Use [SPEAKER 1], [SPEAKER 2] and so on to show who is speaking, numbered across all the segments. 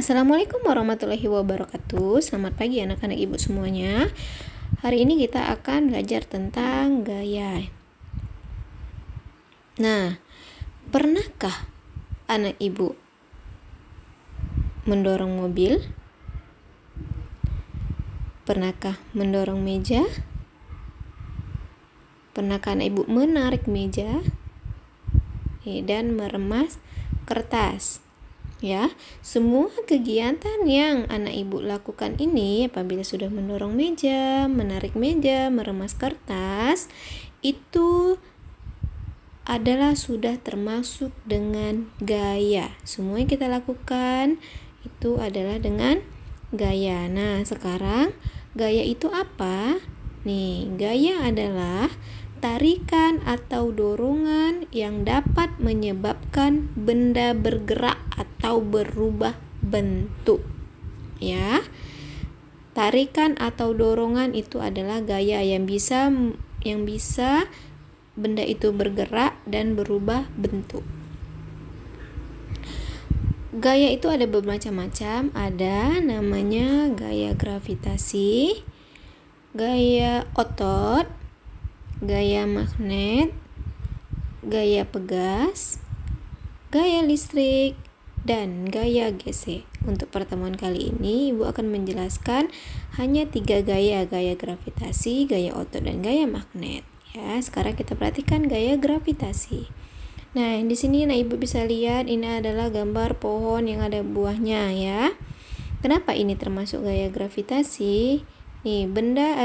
[SPEAKER 1] Assalamualaikum warahmatullahi wabarakatuh. Selamat pagi anak-anak ibu semuanya. Hari ini kita akan belajar tentang gaya. Nah, pernahkah anak ibu mendorong mobil? Pernahkah mendorong meja? Pernahkah anak ibu menarik meja dan meremas kertas? Ya, semua kegiatan yang anak ibu lakukan ini apabila sudah mendorong meja, menarik meja, meremas kertas, itu adalah sudah termasuk dengan gaya. Semua yang kita lakukan itu adalah dengan gaya. Nah, sekarang gaya itu apa? Nih, gaya adalah tarikan atau dorongan yang dapat menyebabkan benda bergerak atau berubah bentuk. Ya. Tarikan atau dorongan itu adalah gaya yang bisa benda itu bergerak dan berubah bentuk. Gaya itu ada bermacam-macam, ada namanya gaya gravitasi, gaya otot, gaya magnet, gaya pegas, gaya listrik, dan gaya gesek. Untuk pertemuan kali ini Ibu akan menjelaskan hanya 3 gaya gravitasi, gaya otot, dan gaya magnet. Ya, sekarang kita perhatikan gaya gravitasi. Nah, di sini Ibu bisa lihat ini adalah gambar pohon yang ada buahnya ya. Kenapa ini termasuk gaya gravitasi? Nih,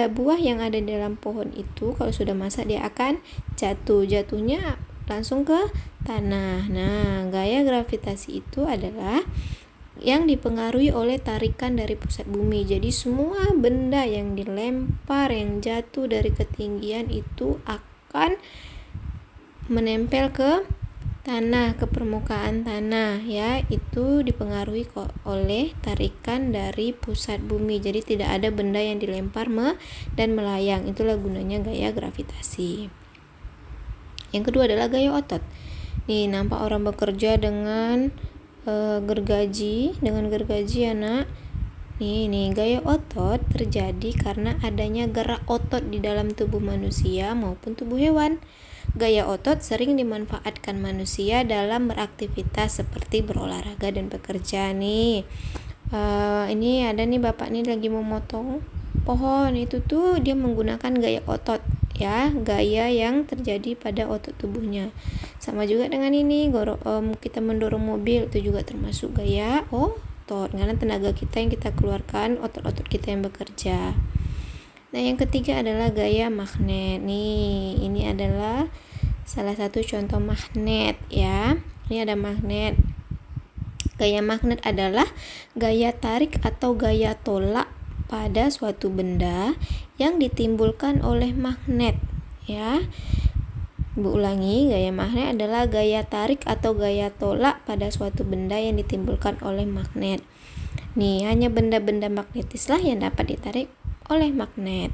[SPEAKER 1] buah yang ada di dalam pohon itu kalau sudah masak dia akan jatuhnya langsung ke tanah. Nah, gaya gravitasi itu adalah yang dipengaruhi oleh tarikan dari pusat bumi. Jadi semua benda yang dilempar, yang jatuh dari ketinggian itu akan menempel ke tanah, ke permukaan tanah ya, itu dipengaruhi oleh tarikan dari pusat bumi. Jadi tidak ada benda yang dilempar dan melayang. Itulah gunanya gaya gravitasi. Yang kedua adalah gaya otot. Nih, nampak orang bekerja dengan gergaji anak. Nih gaya otot terjadi karena adanya gerak otot di dalam tubuh manusia maupun tubuh hewan. Gaya otot sering dimanfaatkan manusia dalam beraktivitas seperti berolahraga dan bekerja nih. Ini ada nih bapak nih lagi memotong pohon, itu tuh dia menggunakan gaya otot ya, gaya yang terjadi pada otot tubuhnya. Sama juga dengan ini, kita mendorong mobil itu juga termasuk gaya otot karena tenaga kita yang kita keluarkan, otot-otot kita yang bekerja. Nah, yang ketiga adalah gaya magnet. Nih, ini adalah salah satu contoh magnet ya. Ini ada magnet. Gaya magnet adalah gaya tarik atau gaya tolak pada suatu benda yang ditimbulkan oleh magnet ya. Ibu ulangi, gaya magnet adalah gaya tarik atau gaya tolak pada suatu benda yang ditimbulkan oleh magnet. Nih, hanya benda-benda magnetislah yang dapat ditarik oleh magnet.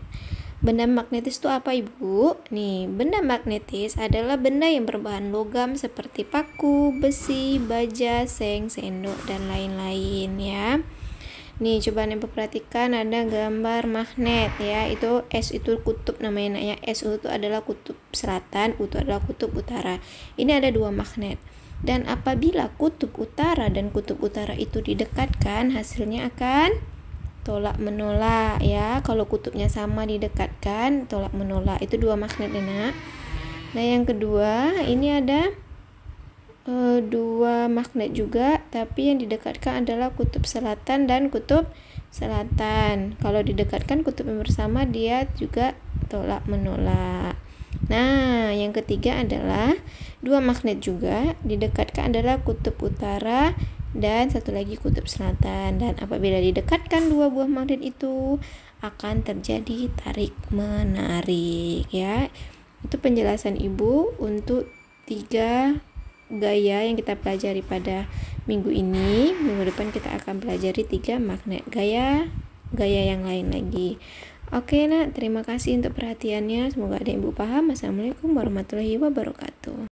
[SPEAKER 1] Benda magnetis itu apa Ibu? Nih, benda magnetis adalah benda yang berbahan logam seperti paku, besi, baja, seng, sendok, dan lain-lain ya. Nih, coba Ibu perhatikan ada gambar magnet ya. Itu S itu kutub namanya ya. S itu adalah kutub selatan, U itu adalah kutub utara. Ini ada 2 magnet. Dan apabila kutub utara dan kutub utara itu didekatkan, hasilnya akan tolak menolak ya. Kalau kutubnya sama didekatkan, tolak menolak. Itu 2 magnet ya nak. Nah, yang kedua ini ada 2 magnet juga, tapi yang didekatkan adalah kutub selatan dan kutub selatan. Kalau didekatkan kutub yang bersama dia juga tolak menolak. Nah, yang ketiga adalah 2 magnet juga, didekatkan adalah kutub utara dan satu lagi kutub selatan. Dan apabila didekatkan 2 buah magnet itu akan terjadi tarik menarik ya. Itu penjelasan Ibu untuk 3 gaya yang kita pelajari pada minggu ini. Minggu depan kita akan pelajari 3 magnet gaya yang lain lagi. Oke nak, terima kasih untuk perhatiannya. Semoga ada yang Ibu paham. Assalamualaikum warahmatullahi wabarakatuh.